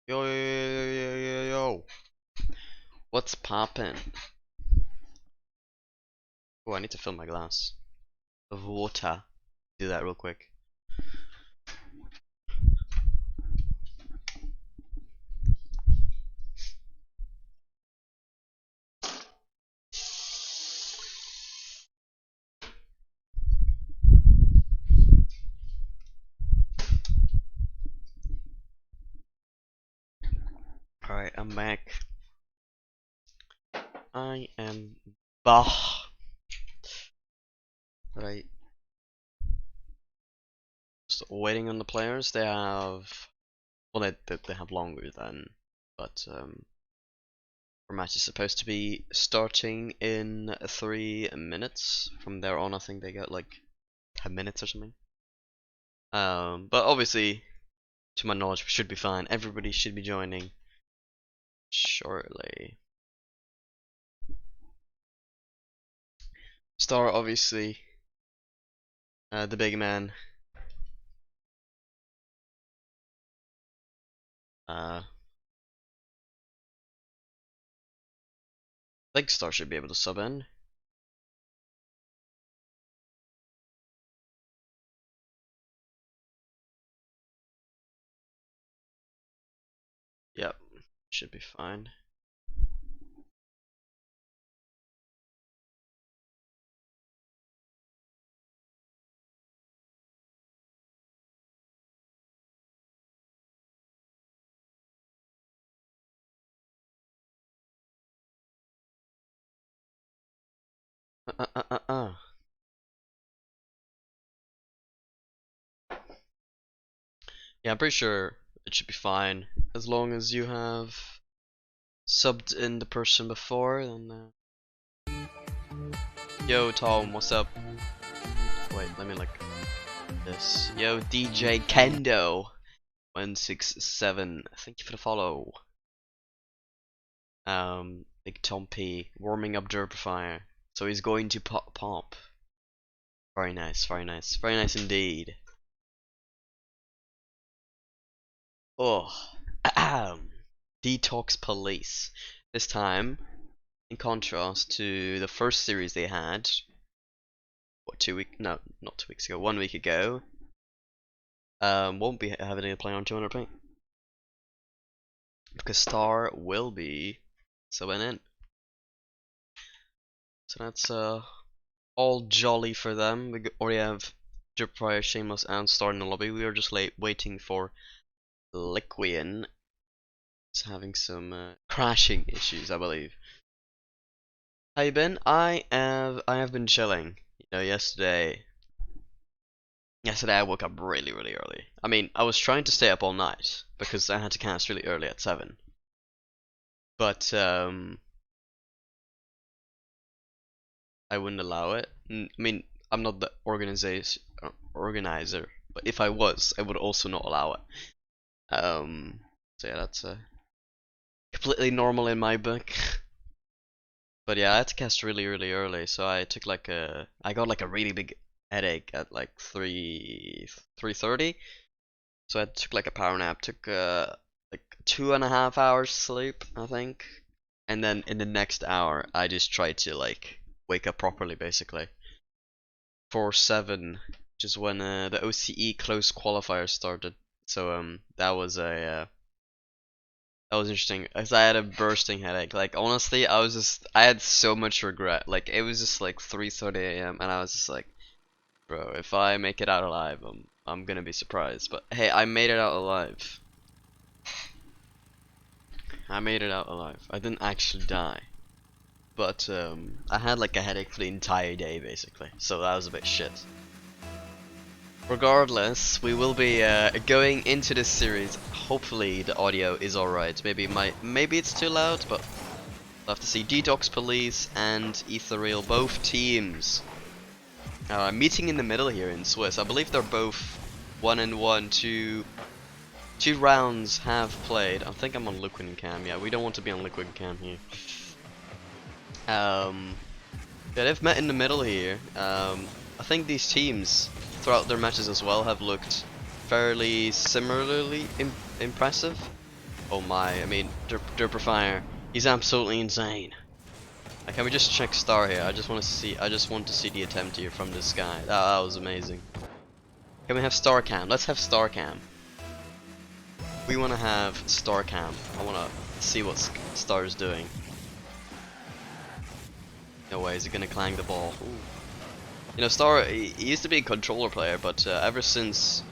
Yo, yo, yo, yo, yo, yo. What's poppin'? Oh, I need to fill my glass of water. Do that real quick. Alright, I'm back. I am back. Right. Just waiting on the players. They have. Well, they have longer than. But, our match is supposed to be starting in 3 minutes. From there on, I think they got like 10 minutes or something. But obviously, to my knowledge, we should be fine. Everybody should be joining shortly. Star, obviously, the big man. I think Star should be able to sub in. Yep, should be fine. Uh, uh, uh, uh. Yeah, I'm pretty sure it should be fine as long as you have subbed in the person before. Then, yo, Tom, what's up? Wait, let me like this. Yo, DJ Kendo 167. Thank you for the follow. Big Tom P warming up Derpifier, so he's going to pop. Very nice, very nice, very nice indeed. Oh, Detox Police. This time, in contrast to the first series they had, what, 2 weeks? No, not 2 weeks ago. 1 week ago. Won't be having any play on 200 paint because Star will be subbing in. So that's all jolly for them. We already have Dripfire, Shameless, and Star in the lobby. We are just waiting for Liquian. It's having some crashing issues, I believe. How you been? I have been chilling. You know, yesterday I woke up really early. I mean, I was trying to stay up all night because I had to cast really early at 7. But I wouldn't allow it. I mean, I'm not the organizer, but if I was, I would also not allow it. So yeah, that's completely normal in my book. But yeah, I had to cast really early, so I took like I got like a really big headache at like 3:30. So I took like a power nap, took like 2.5 hours sleep, I think. And then in the next hour I just tried to like wake up properly basically. 4:07, which is when the OCE close qualifier started. So that was interesting, as I had a bursting headache. Like honestly, I had so much regret. Like it was just like 3:30 a.m. and I was just like, bro, if I make it out alive, I'm gonna be surprised. But hey, I made it out alive. I made it out alive. I didn't actually die. But I had like a headache for the entire day basically. So that was a bit shit. Regardless, we will be going into this series. Hopefully the audio is alright. Maybe it's too loud, but we'll have to see. Detox Police and Ethereal, both teams meeting in the middle here in Swiss. I believe they're both 1-1. Two rounds have played. I think I'm on Liquid Cam. Yeah, we don't want to be on Liquid Cam here. Yeah, they've met in the middle here. I think these teams throughout their matches as well have looked fairly similarly impressive. Oh my, I mean, Derpifier, he's absolutely insane. Can we just check star here? I just want to see the attempt here from this guy. That was amazing. Can we have star cam? Let's have star cam. We want to have star cam. I want to see what Star is doing. No way, is he gonna clang the ball? Ooh. You know, Star, he used to be a controller player, but ever since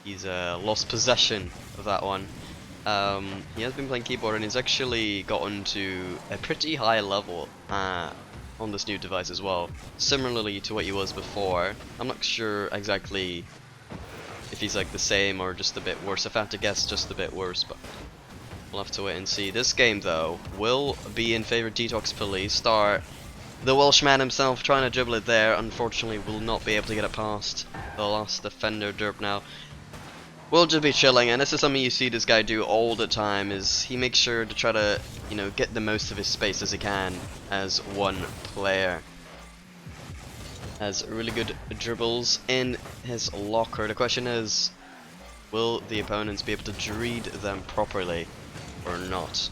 he's lost possession of that one, he has been playing keyboard, and he's actually gotten to a pretty high level on this new device as well. Similarly to what he was before. I'm not sure exactly if he's like the same or just a bit worse. If I have to guess, just a bit worse, but we'll have to wait and see. This game, though, will be in favor of Detox Police. Star, the Welshman himself, trying to dribble it there, unfortunately will not be able to get it past the last defender. Derp now will just be chilling, and this is something you see this guy do all the time, is he makes sure to try to, you know, get the most of his space as he can as one player. Has really good dribbles in his locker. The question is, will the opponents be able to read them properly or not?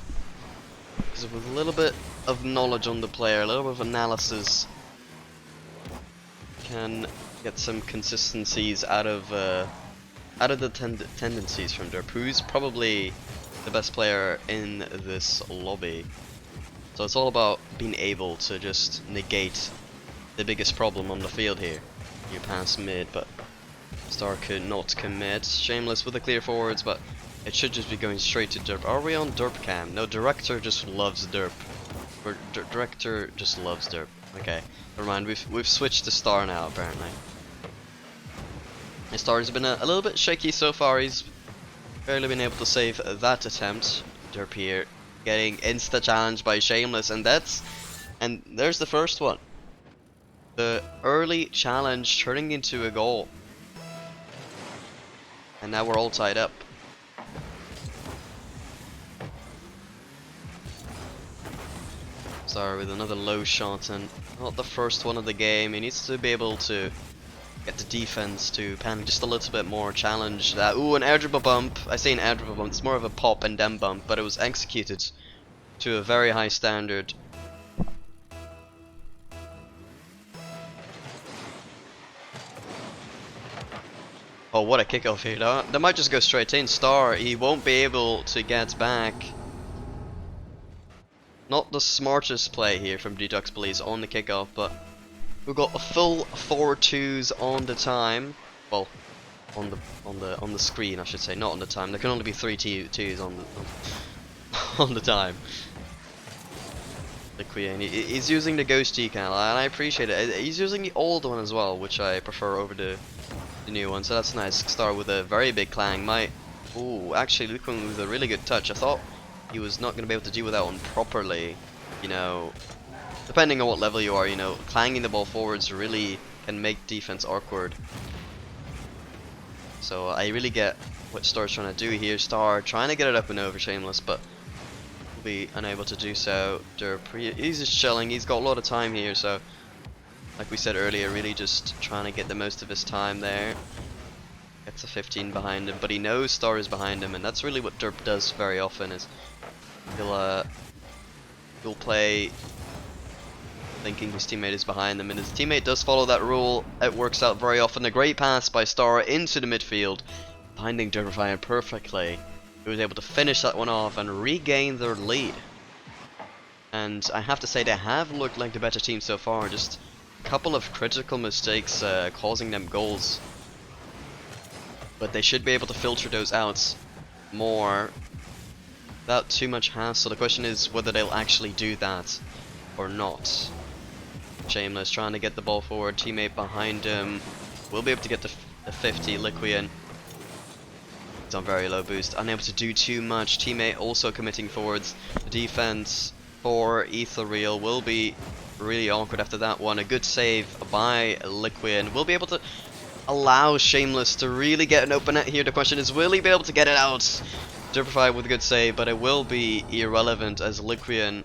Because with a little bit of knowledge on the player, a little bit of analysis, can get some consistencies out of the tendencies from Derp, who's probably the best player in this lobby. So it's all about being able to just negate the biggest problem on the field here. You pass mid, but Star could not commit. Shameless with the clear forwards, but it should just be going straight to Derp. Are we on Derp cam? No, Director just loves Derp. Or Director just loves Derp. Okay, never mind. We've switched to Star now apparently. His Star's been a little bit shaky so far. He's barely been able to save that attempt. Derp here getting insta challenged by Shameless, and there's the first one. The early challenge turning into a goal. And now we're all tied up. Sorry, with another low shot, and not the first one of the game. He needs to be able to get the defense to panic just a little bit more, challenge that. Ooh, an air dribble bump. I say an air dribble bump, it's more of a pop and dem bump, but it was executed to a very high standard. Oh, what a kickoff here. That might just go straight in. Star, he won't be able to get back. Not the smartest play here from Detox Police on the kickoff, but we've got a full 4 twos on the time. Well, on the screen, I should say, not on the time. There can only be 3 twos on the time. The Queen, he's using the Ghost decal, and I appreciate it. He's using the old one as well, which I prefer over the new one, so that's nice. Star with a very big clang. Ooh, actually, Luquin with a really good touch. I thought he was not going to be able to deal with that one properly. You know, depending on what level you are, you know, clanging the ball forwards really can make defense awkward. So I really get what Star's trying to do here. Star trying to get it up and over Shameless, but will be unable to do so. Derp, he's just chilling. He's got a lot of time here, so like we said earlier, really just trying to get the most of his time there. Gets a 15 behind him, but he knows Star is behind him, and that's really what Derp does very often. Is he'll play thinking his teammate is behind him, and his teammate does follow that rule. It works out very often. A great pass by Star into the midfield, finding Derpifier perfectly. He was able to finish that one off and regain their lead. And I have to say, they have looked like the better team so far. Just a couple of critical mistakes causing them goals, but they should be able to filter those out more without too much hassle. The question is whether they'll actually do that or not. Shameless trying to get the ball forward, teammate behind him will be able to get the 50. Liquian, it's on very low boost, unable to do too much. Teammate also committing forwards. The defense for Ethereal will be really awkward after that one. A good save by Liquian will be able to allow Shameless to really get an open net here. The question is, will he be able to get it out? Derpifier with a good save, but it will be irrelevant as Liquian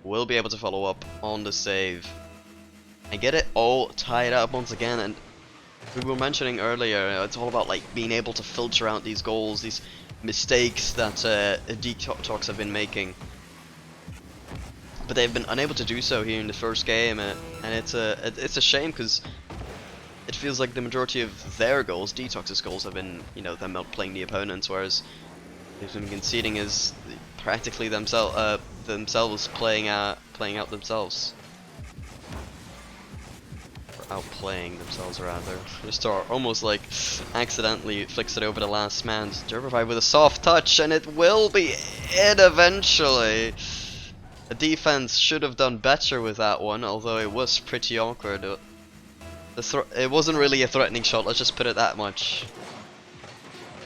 will be able to follow up on the save and get it all tied up once again. And we were mentioning earlier, it's all about like being able to filter out these goals, these mistakes that Detox have been making, but they've been unable to do so here in the first game, and it's a shame because it feels like the majority of their goals, Detox's goals, have been, you know, them outplaying the opponents, whereas they've been conceding is practically themselves playing out themselves. Outplaying themselves rather. Just almost like accidentally flicks it over the last man. Derby with a soft touch, and it will be it eventually. The defense should have done better with that one, although it was pretty awkward. It wasn't really a threatening shot, let's just put it that much.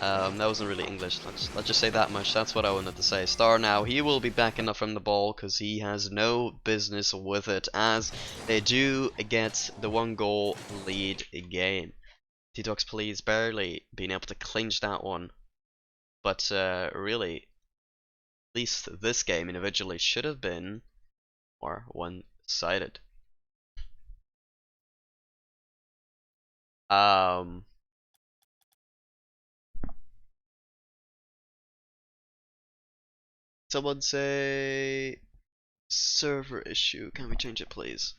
That wasn't really English, let's just say that much, that's what I wanted to say. Star now, he will be backing up from the ball because he has no business with it, as they do get the 1-goal lead again. Detox Police barely being able to clinch that one, but really, at least this game individually should have been more one-sided. Someone say server issue. Can we change it, please?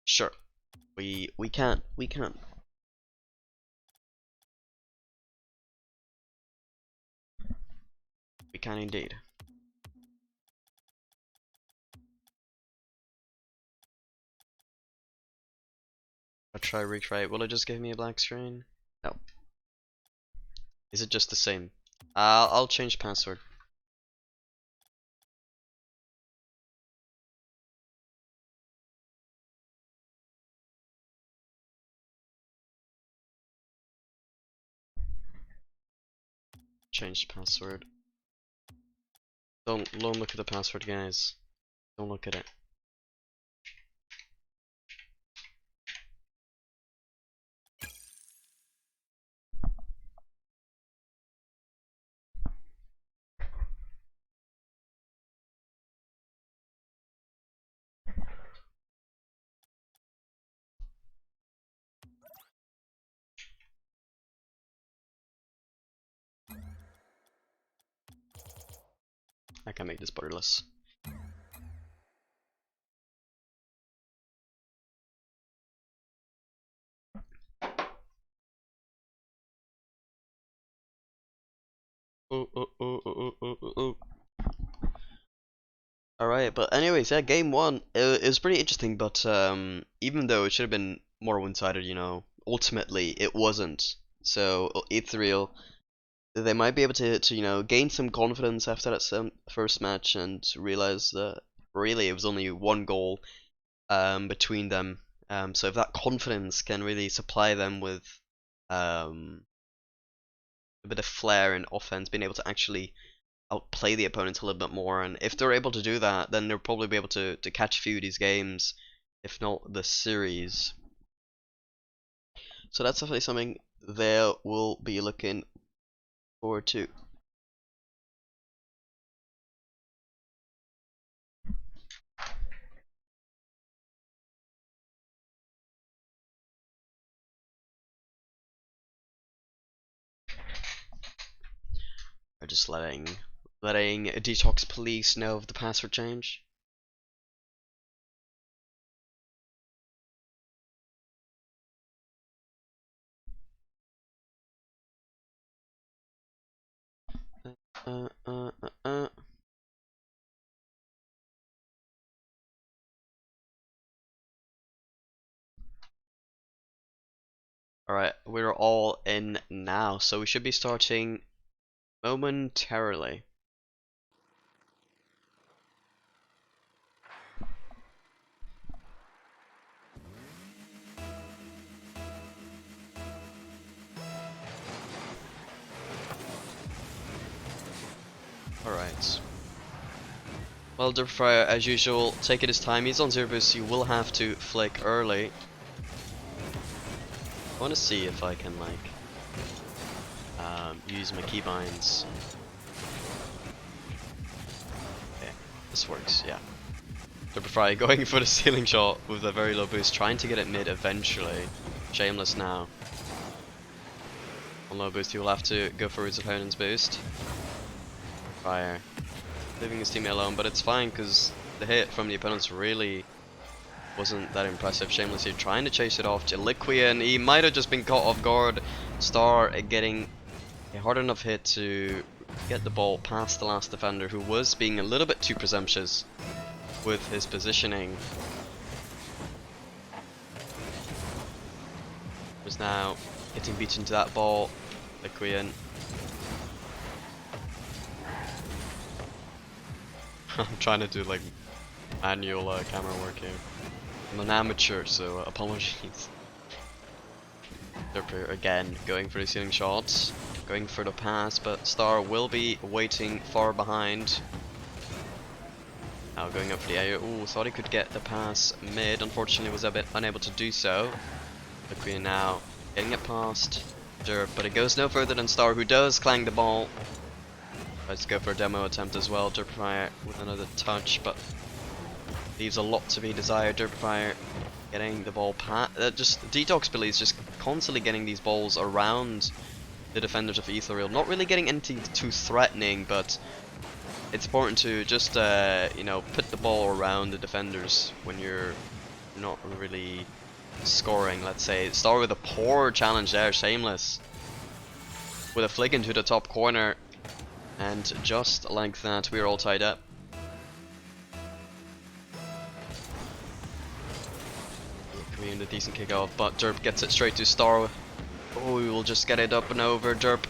Sure. We can. We can. We can indeed. I'll try retry. Will it just give me a black screen? No. Is it just the same? I'll change password. Change password. Don't look at the password, guys. Don't look at it. I can make this borderless. Alright, but anyways, yeah, game one, it was pretty interesting, but even though it should have been more one-sided, you know, ultimately it wasn't. So, Ethereal, they might be able to you know, gain some confidence after that first match and realize that really it was only 1 goal between them. So if that confidence can really supply them with a bit of flair and offense, being able to actually outplay the opponents a little bit more, and if they're able to do that, then they'll probably be able to catch a few of these games, if not the series. So that's definitely something they will be looking forward to. Or just letting Detox Police know of the password change. Alright, we're all in now, so we should be starting momentarily. Alright. Well, Derfire, as usual, taking his time. He's on 0 boost, you will have to flick early. I want to see if I can, like, use my keybinds. Okay, this works, yeah. Derfire going for the ceiling shot with a very low boost, trying to get it mid eventually. Shameless now. On low boost, he will have to go for his opponent's boost. Fire. Leaving his teammate alone, but it's fine because the hit from the opponents really wasn't that impressive. Shameless here trying to chase it off. Liquian, he might have just been caught off guard. Star getting a hard enough hit to get the ball past the last defender, who was being a little bit too presumptuous with his positioning. Was now getting beaten to that ball. Liquian. I'm trying to do like manual camera work here. I'm an amateur, so apologies. Derper again going for the ceiling shots, going for the pass, but Star will be waiting far behind. Now going up for the area. Ooh, thought he could get the pass mid. Unfortunately, was a bit unable to do so. Liquian now getting it past Derp, but it goes no further than Star, who does clang the ball. Tries to go for a demo attempt as well. Derpfire with another touch, but leaves a lot to be desired. Derpfire getting the ball just Detox Billy is just constantly getting these balls around the defenders of Ethereal. Not really getting anything too threatening, but it's important to just you know, put the ball around the defenders when you're not really scoring. Let's say Star with a poor challenge there. Shameless with a flick into the top corner, and just like that, we're all tied up. A decent kickoff, but Derp gets it straight to Star. Oh, we will just get it up and over. Derp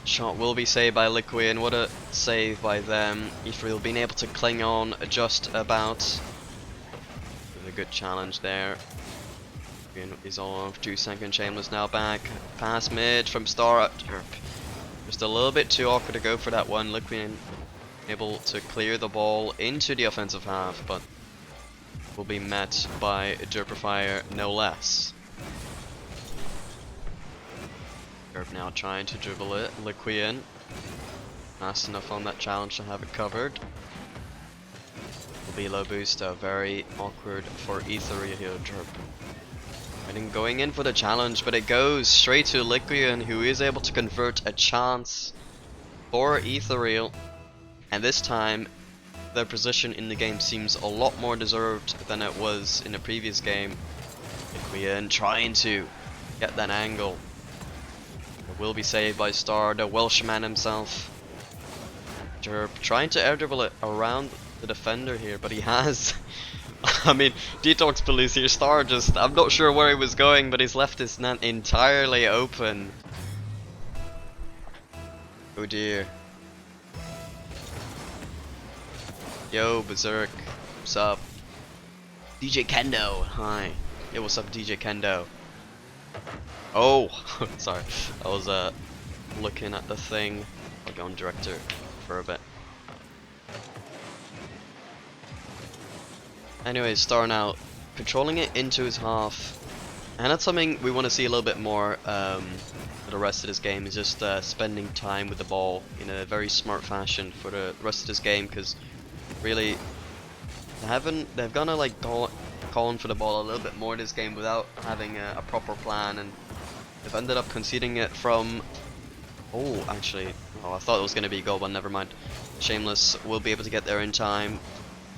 shot will be saved by Liquian. What a save by them. Ethereal being able to cling on just about. With a good challenge there. Liquian is on 2 seconds. Shameless now back. Pass mid from Star at Derp. Just a little bit too awkward to go for that one. Liquian able to clear the ball into the offensive half, but will be met by Derpfire no less. Derp now trying to dribble it. Liquian fast enough on that challenge to have it covered. Will be low boost, very awkward for Ethereal here. Derp and going in for the challenge, but it goes straight to Liquian, who is able to convert a chance for Ethereal, and this time their position in the game seems a lot more deserved than it was in the previous game. Liquian trying to get that angle. It will be saved by Star, the Welshman himself. Derp trying to air dribble it around the defender here, but he has. I mean, Detox Police here. Star just, I'm not sure where he was going, but he's left his net entirely open. Oh dear. Yo, Berserk, what's up? DJ Kendo, hi. Yo, what's up, DJ Kendo? Oh, sorry, I was looking at the thing. I'll go on director for a bit. Anyways, Star now controlling it into his half, and that's something we want to see a little bit more for the rest of this game. Is just spending time with the ball in a very smart fashion for the rest of this game, because really, they've gonna like calling for the ball a little bit more this game without having a proper plan, and they've ended up conceding it from. Oh, actually, oh, I thought it was gonna be a goal, but never mind. Shameless will be able to get there in time.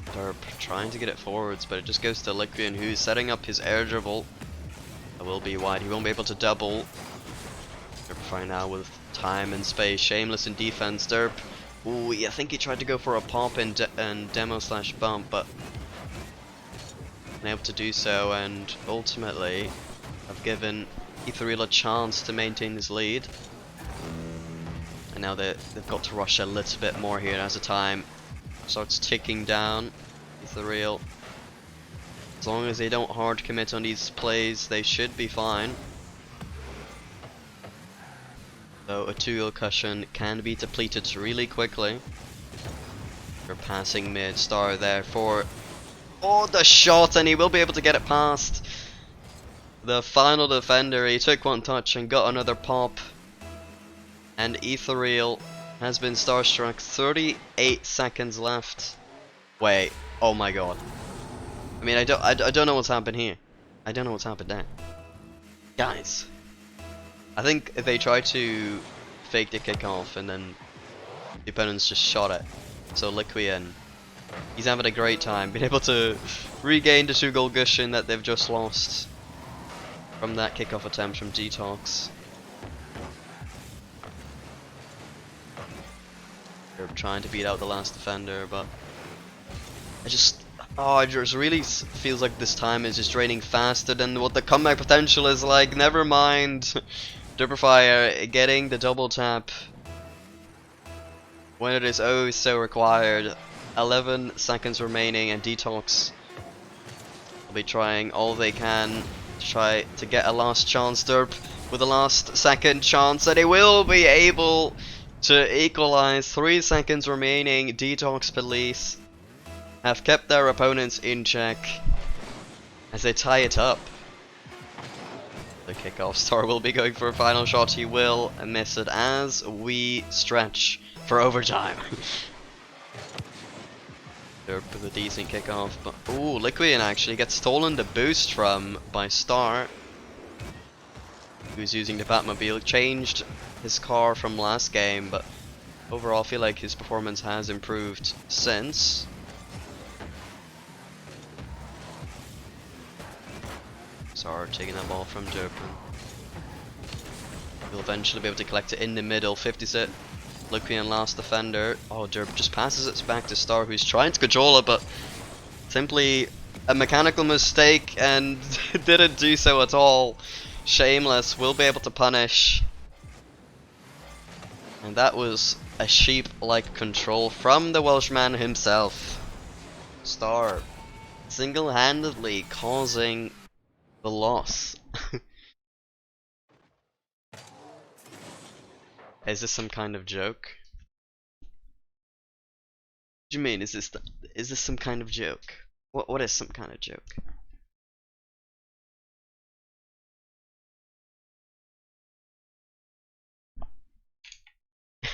Derp trying to get it forwards, but it just goes to Liquian, who's setting up his air dribble. It will be wide. He won't be able to double. Derp fine now with time and space. Shameless in defense. Derp. Ooh, I think he tried to go for a pop and demo slash bump, but unable to do so, and ultimately have given Ethereal a chance to maintain his lead. And now they've got to rush a little bit more here as the time starts ticking down. Ethereal, as long as they don't hard commit on these plays, they should be fine. Though a 2-0 cushion can be depleted really quickly. They're passing mid. Star there for the shot, and he will be able to get it past the final defender. He took one touch and got another pop, and Ethereal has been starstruck. 38 seconds left. Wait, oh my god. I mean, I don't know what's happened here. I don't know what's happened there. Guys, I think if they try to fake the kickoff and then the opponents just shot it. So Liquian, he's having a great time, being able to regain the 2-goal cushion that they've just lost from that kickoff attempt from Detox. They're trying to beat out the last defender, but it just really feels like this time is just draining faster than what the comeback potential is like. Never mind. Derpify getting the double tap when it is oh so required. 11 seconds remaining, and Detox will be trying all they can to try to get a last chance. Derp with a last second chance, and they will be able to equalize. 3 seconds remaining. Detox Police have kept their opponents in check as they tie it up. The kickoff star will be going for a final shot. He will miss it as we stretch for overtime. Derp with a decent kickoff, but ooh, Liquian actually gets stolen the boost from by Star, who's using the Batmobile. Changed his car from last game, but overall I feel like his performance has improved since. Star taking that ball from Derp. He'll eventually be able to collect it in the middle. 50s it. Liquian last defender. Oh, Derp just passes it back to Star, who's trying to control it, but simply a mechanical mistake and didn't do so at all. Shameless will be able to punish. And that was a sheep-like control from the Welshman himself. Star single-handedly causing the loss. Is this some kind of joke? What do you mean? Is this some kind of joke? What is some kind of joke?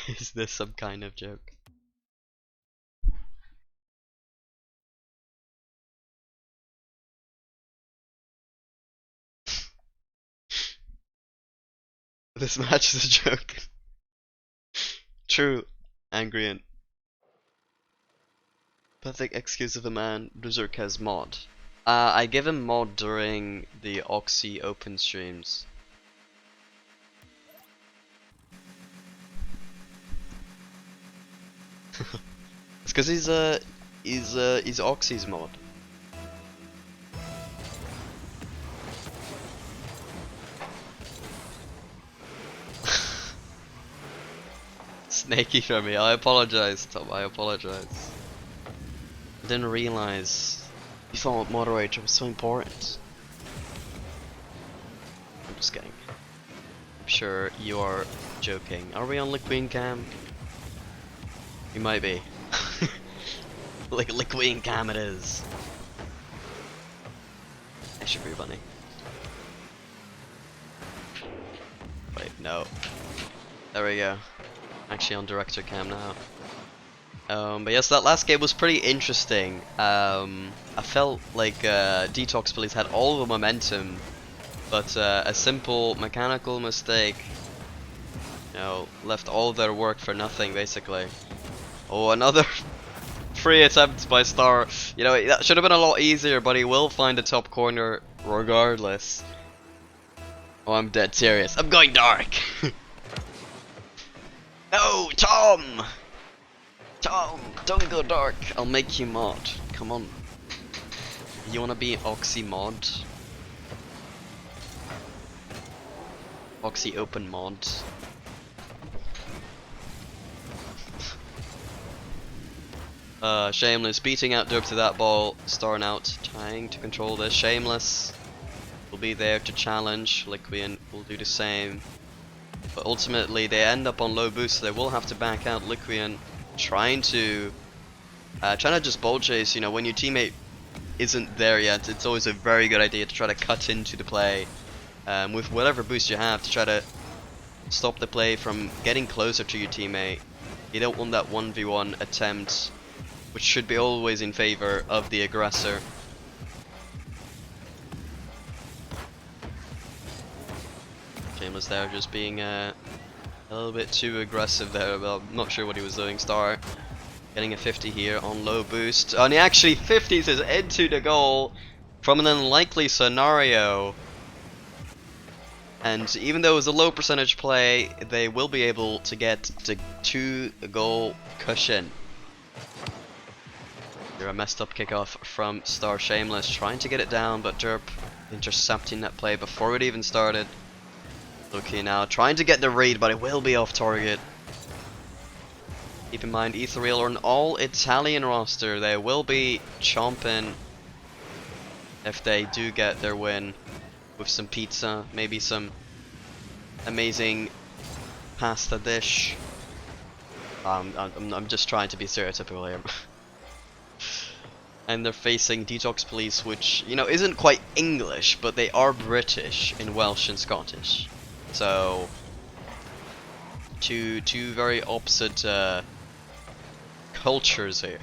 Is this some kind of joke? This match is a joke. True, Angrian. Pathetic excuse of a man, Berserk has mod. I give him mod during the Aucksey Open streams. It's because he's Aucksey's mod. Snaky for me. I apologize, Tom. I apologize. I didn't realize you thought moderator was so important. I'm just kidding. I'm sure you are joking. Are we on Liquian Cam? You might be. Liquian Cam it is. That should be funny. Wait, no. There we go. Actually on director cam now. But yes, that last game was pretty interesting. I felt like Detox Police had all the momentum, but a simple mechanical mistake, you know, left all their work for nothing basically. Oh, another free attempt by Star. You know, that should have been a lot easier, but he will find the top corner regardless. Oh, I'm dead serious. I'm going dark. No, Tom! Tom, don't go dark. I'll make you mod. Come on. You wanna be Aucksey mod? Aucksey Open mod. Shameless beating out Derp to that ball. Starring out, trying to control this. Shameless will be there to challenge. Liquian will do the same. But ultimately they end up on low boost, so they will have to back out. Liquian trying to just ball chase. You know, when your teammate isn't there yet, it's always a very good idea to try to cut into the play with whatever boost you have to try to stop the play from getting closer to your teammate. You don't want that 1v1 attempt, which should be always in favor of the aggressor. Shameless there just being A little bit too aggressive there, but I'm not sure what he was doing. Star getting a 50 here on low boost. And he actually 50s is into the goal from an unlikely scenario. And even though it was a low percentage play, they will be able to get the 2-goal cushion. Here a messed up kickoff from Star Shameless, trying to get it down, but Derp intercepting that play before it even started. Okay, now trying to get the read, but it will be off target. Keep in mind, Ethereal are an all-Italian roster. They will be chomping if they do get their win with some pizza, maybe some amazing pasta dish. I'm just trying to be stereotypical here. And they're facing Detox Police, which, you know, isn't quite English, but they are British in Welsh and Scottish. So, two very opposite cultures here,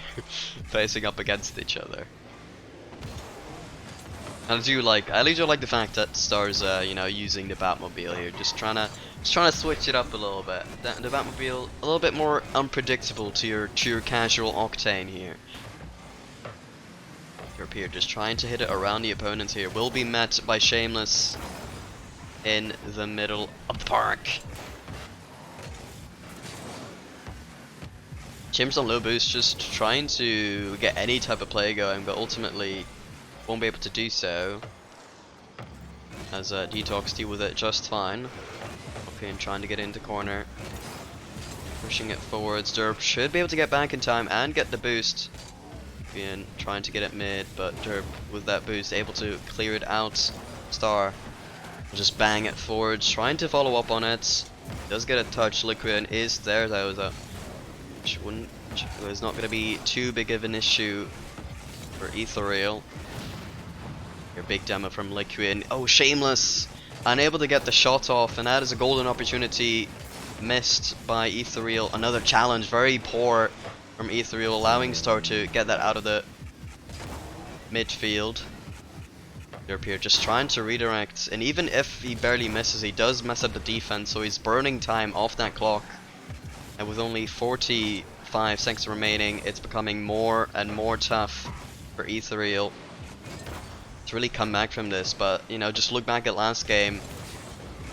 facing up against each other. And I do like the fact that Star's, you know, using the Batmobile here, just trying to switch it up a little bit. The Batmobile a little bit more unpredictable to your casual Octane here. Europe here just trying to hit it around the opponents here. Will be met by Shameless in the middle of the park. Shameless on low boost, just trying to get any type of play going, but ultimately won't be able to do so. As Detox deal with it just fine. Okay, and trying to get into corner. Pushing it forwards. Derp should be able to get back in time and get the boost. And trying to get it mid, but Derp with that boost able to clear it out. Star will just bang it forwards, trying to follow up on it. Does get a touch. Liquid is there though, which is not going to be too big of an issue for Ethereal. Your big demo from Liquid. Oh, Shameless unable to get the shot off, and that is a golden opportunity missed by Ethereal. Another challenge, very poor from Ethereal, allowing Star to get that out of the midfield. Derp here just trying to redirect, and even if he barely misses, he does mess up the defense, so he's burning time off that clock. And with only 45 seconds remaining, it's becoming more and more tough for Ethereal to really come back from this. But, you know, just look back at last game.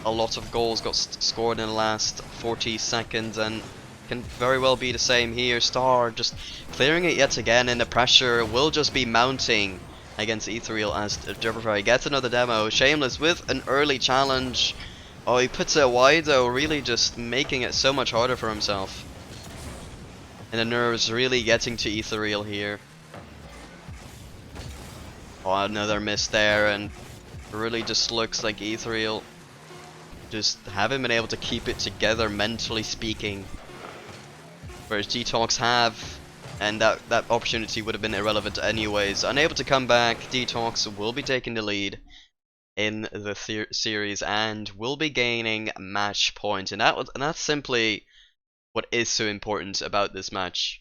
A lot of goals got scored in the last 40 seconds, and can very well be the same here. Star just clearing it yet again, and the pressure will just be mounting against Ethereal as Derpify gets another demo. Shameless with an early challenge. Oh, he puts it wide though, really just making it so much harder for himself. And the nerves really getting to Ethereal here. Oh, another miss there, and really just looks like Ethereal just haven't been able to keep it together mentally speaking. Whereas Detox have, and that opportunity would have been irrelevant anyways. Unable to come back, Detox will be taking the lead in the series and will be gaining match point. And that's simply what is so important about this match,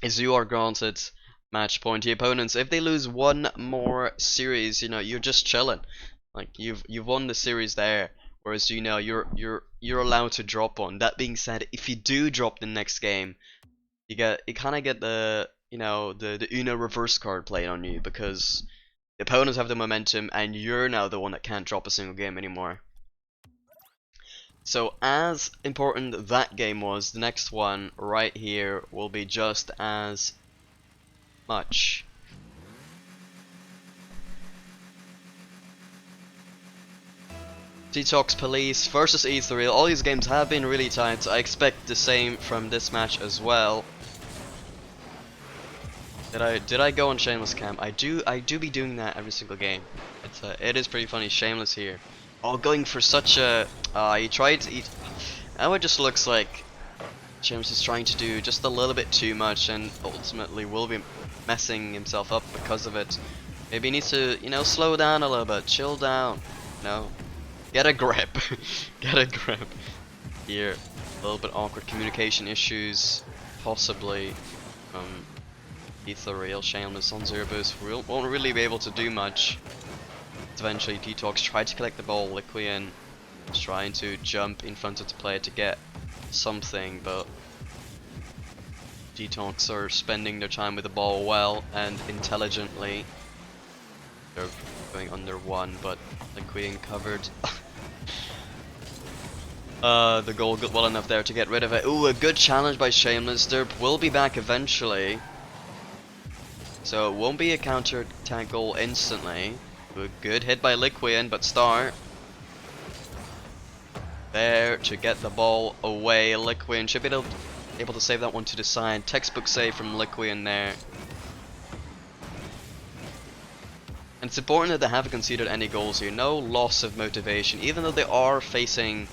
is you are granted match point. The opponents, if they lose one more series, you know, you're just chilling. Like you've won the series there. Whereas, you know, you're allowed to drop one. That being said, if you do drop the next game, you kind of get the, you know, the Uno reverse card played on you, because the opponents have the momentum and you're now the one that can't drop a single game anymore. So as important that game was, the next one right here will be just as much. Detox Police versus Ethereal. All these games have been really tight. I expect the same from this match as well. Did I go on Shameless Cam? I do be doing that every single game. It is pretty funny. Shameless here. Oh, going for such a he tried to eat. Now it just looks like Shameless is trying to do just a little bit too much, and ultimately will be messing himself up because of it. Maybe he needs to, you know, slow down a little bit, chill down, you know. Get a grip. Get a grip. Here, a little bit awkward communication issues, possibly. Ethereal, Shameless on zero boost won't really be able to do much. Eventually, Detox tried to collect the ball. Liquian Just trying to jump in front of the player to get something, but G-Tonks are spending their time with the ball well and intelligently. They're going under one, but Liquian covered the goal well enough there to get rid of it. Ooh, a good challenge by Shameless. Derp will be back eventually, so it won't be a counter-attack goal instantly. A good hit by Liquian, but Star there to get the ball away. Liquian should be able to save that one to the side. Textbook save from Liquian there. And it's important that they haven't conceded any goals here. No loss of motivation. Even though they are facing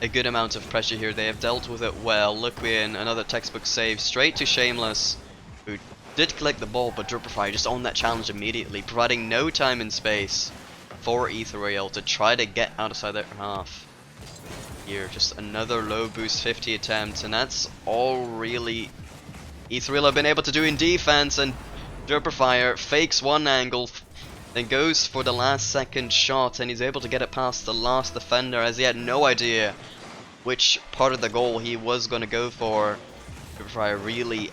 a good amount of pressure here, they have dealt with it well. Liquian, another textbook save straight to Shameless, who did collect the ball, but Dripperfire just owned that challenge immediately, providing no time and space for Ethereal to try to get outside their half. Here, just another low boost 50 attempt, and that's all really Ethereal have been able to do in defense. And Dripperfire fakes one angle, then goes for the last second shot, and he's able to get it past the last defender, as he had no idea which part of the goal he was going to go for. Dripperfire really